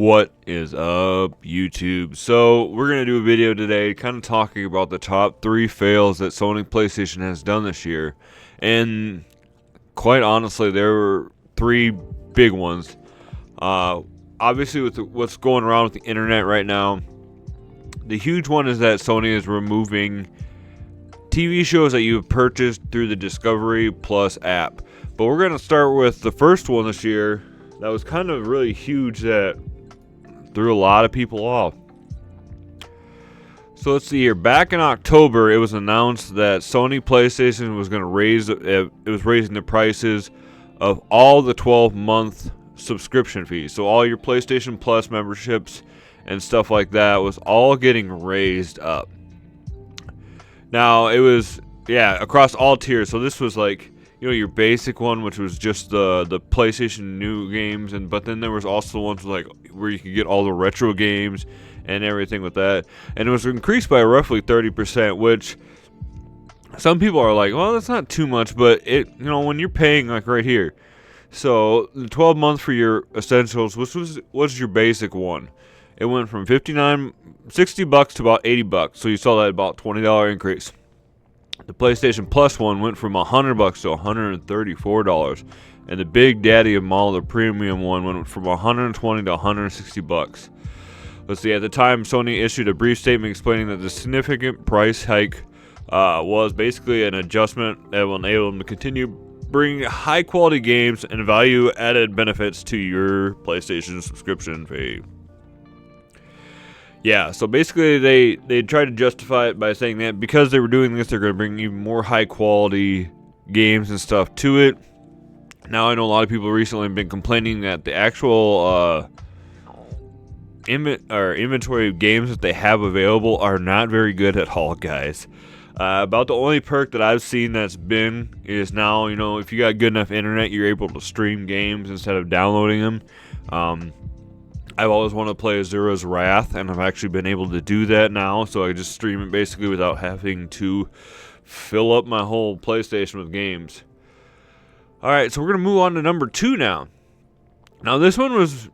What is up, YouTube? So we're going to do a video today kind of talking about the top 3 fails that Sony Playstation has done this year. And quite honestly, there were 3 big ones. Obviously, with what's going around with the internet right now, the huge one is that Sony is removing TV shows that you have purchased through the Discovery Plus app. But we're going to start with the first one this year that was kind of really huge that threw a lot of people off. So let's see here. Back in October, it was announced that Sony PlayStation was going to raising the prices of all the 12-month subscription fees. So all your PlayStation Plus memberships and stuff like that was all getting raised up. Now it was across all tiers. So this was like, your basic one, which was just the PlayStation new games, but then there was also the ones like where you could get all the retro games and everything with that, and it was increased by roughly 30%, which some people are like, well, that's not too much, but when you're paying like right here, so the 12 months for your essentials, which was your basic one, it went from $60 to about $80, so you saw that about $20 increase. The PlayStation Plus one went from $100 to $134, and the big daddy of them all, the premium one, went from $120 to $160. Let's see. At the time, Sony issued a brief statement explaining that the significant price hike was basically an adjustment that will enable them to continue bringing high-quality games and value-added benefits to your PlayStation subscription fee. Yeah, so basically they tried to justify it by saying that because they were doing this, they're going to bring even more high-quality games and stuff to it. Now, I know a lot of people recently have been complaining that the actual inventory of games that they have available are not very good at all, guys. About the only perk that I've seen that's been is now, if you got good enough internet, you're able to stream games instead of downloading them. I've always wanted to play Azura's Wrath, and I've actually been able to do that now, so I just stream it basically without having to fill up my whole PlayStation with games. Alright, so we're going to move on to number 2 now. Now, this one was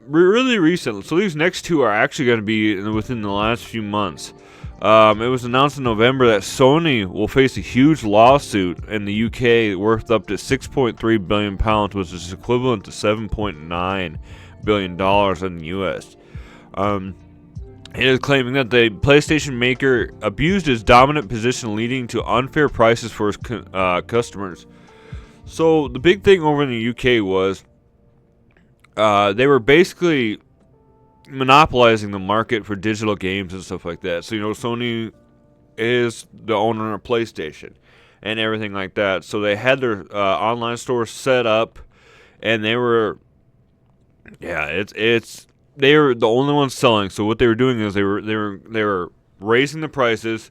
really recent, so these next 2 are actually going to be within the last few months. It was announced in November that Sony will face a huge lawsuit in the UK worth up to £6.3 billion, which is equivalent to $7.9 billion in the US. It is claiming that the PlayStation maker abused its dominant position, leading to unfair prices for its customers. So the big thing over in the UK was they were basically monopolizing the market for digital games and stuff like that. So Sony is the owner of PlayStation and everything like that. So they had their online store set up, and they were they were the only ones selling. So what they were doing is they were raising the prices,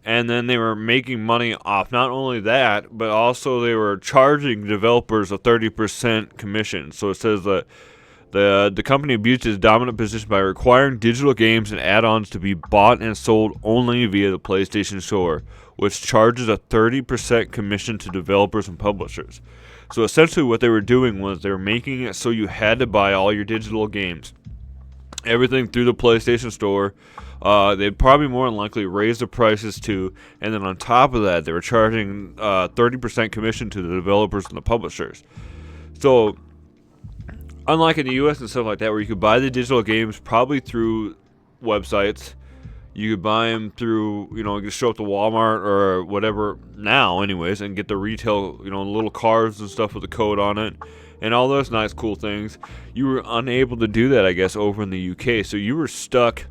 and then they were making money off not only that, but also they were charging developers a 30% commission. So it says that the company abused its dominant position by requiring digital games and add-ons to be bought and sold only via the PlayStation Store, which charges a 30% commission to developers and publishers. So essentially what they were doing was they were making it so you had to buy all your digital games, everything through the PlayStation Store. They'd probably more than likely raise the prices too, and then on top of that, they were charging 30% commission to the developers and the publishers. So unlike in the US and stuff like that, where you could buy the digital games probably through websites, you could buy them through, just show up to Walmart or whatever now anyways, and get the retail, little cards and stuff with the code on it and all those nice cool things. You were unable to do that, I guess, over in the UK. So you were stuck,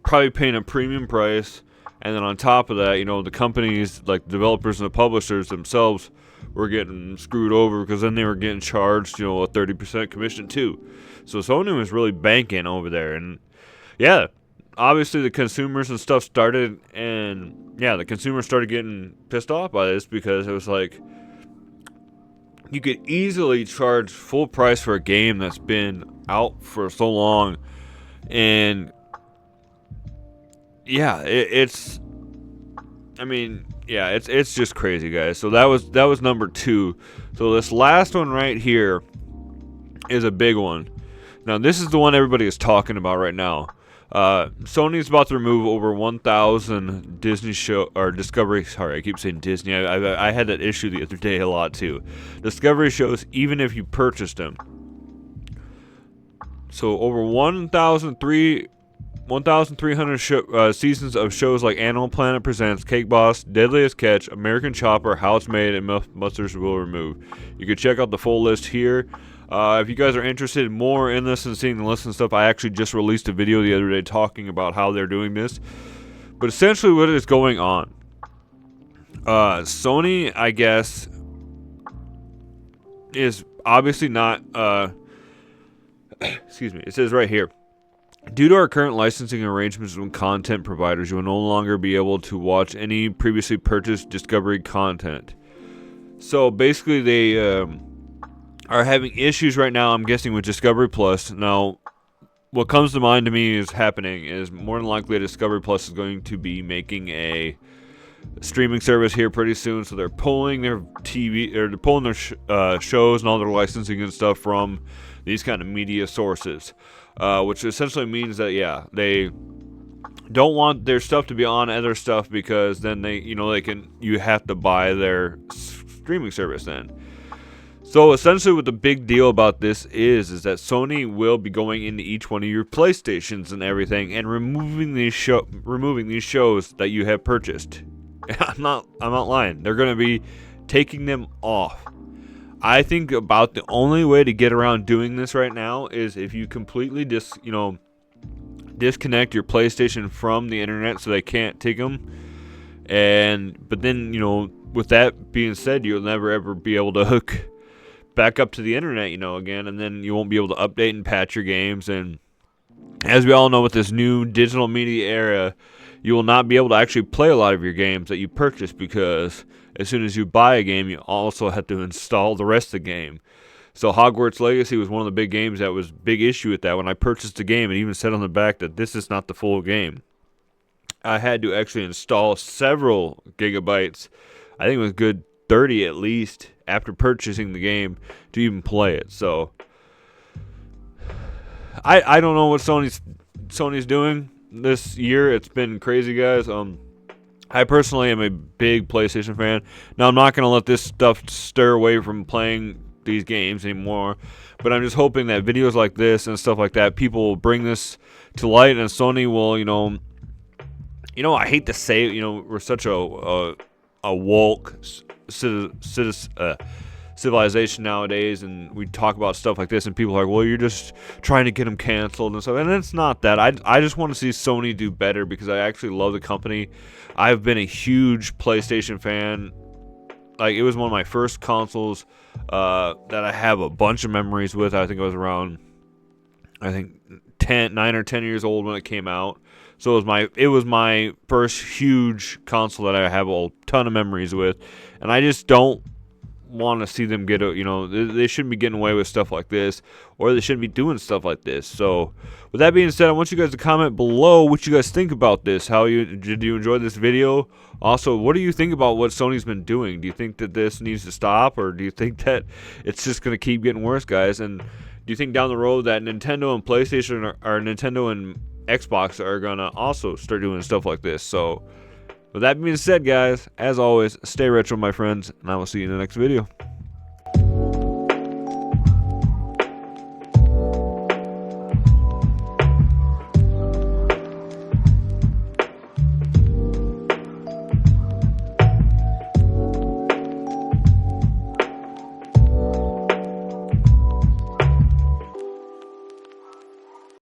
probably paying a premium price, and then on top of that, the companies, like the developers and the publishers themselves, were getting screwed over because then they were getting charged, a 30% commission too. So Sony was really banking over there, and obviously the consumers and stuff started, and the consumers started getting pissed off by this because it was like you could easily charge full price for a game that's been out for so long, and it's just crazy, guys. So that was number 2. So this last one right here is a big one. Now, this is the one everybody is talking about right now. Sony is about to remove over 1,000 Disney show or Discovery. Sorry, I keep saying Disney. I had that issue the other day a lot too. Discovery shows, even if you purchased them. So over 1,300 seasons of shows like Animal Planet Presents, Cake Boss, Deadliest Catch, American Chopper, How It's Made, and Musters will remove. You can check out the full list here. If you guys are interested more in this and seeing the list and stuff, I actually just released a video the other day talking about how they're doing this. But essentially what is going on, Sony, I guess, is obviously not, excuse me, it says right here, due to our current licensing arrangements with content providers, you will no longer be able to watch any previously purchased Discovery content. So basically they are having issues right now, I'm guessing, with Discovery Plus. Now, what comes to mind to me is happening is more than likely Discovery Plus is going to be making a streaming service here pretty soon. So they're pulling their TV, or they're pulling their shows and all their licensing and stuff from these kind of media sources, which essentially means that, yeah, they don't want their stuff to be on other stuff, because then you have to buy their streaming service then. So essentially what the big deal about this is that Sony will be going into each one of your PlayStations and everything and removing these shows that you have purchased. I'm not lying. They're going to be taking them off. I think about the only way to get around doing this right now is if you completely disconnect your PlayStation from the internet so they can't take them. But then, with that being said, you'll never ever be able to hook back up to the internet, again, and then you won't be able to update and patch your games. And as we all know, with this new digital media era, you will not be able to actually play a lot of your games that you purchase, because as soon as you buy a game, you also have to install the rest of the game. So Hogwarts Legacy was one of the big games that was big issue with that. When I purchased the game, it even said on the back that this is not the full game. I had to actually install several gigabytes. I think it was good 30 at least after purchasing the game to even play it. So I don't know what Sony's doing this year. It's been crazy, guys. I personally am a big PlayStation fan. Now, I'm not going to let this stuff stir away from playing these games anymore, but I'm just hoping that videos like this and stuff like that, people will bring this to light, and Sony will, I hate to say it, we're such a woke civilization nowadays, and we talk about stuff like this, and people are like, well, you're just trying to get them canceled and stuff, and it's not that. I just want to see Sony do better, because I actually love the company. I've been a huge PlayStation fan. Like, it was one of my first consoles that I have a bunch of memories with. I think I was around, 9 or 10 years old when it came out. So it was my first huge console that I have a ton of memories with, and I just don't want to see them get they shouldn't be getting away with stuff like this, or they shouldn't be doing stuff like this. So with that being said, I want you guys to comment below what you guys think about this. Did you enjoy this video? Also, what do you think about what Sony's been doing? Do you think that this needs to stop, or do you think that it's just going to keep getting worse, guys? And do you think down the road that Nintendo and PlayStation or Nintendo and Xbox are going to also start doing stuff like this? So with that being said, guys, as always, stay retro, my friends, and I will see you in the next video.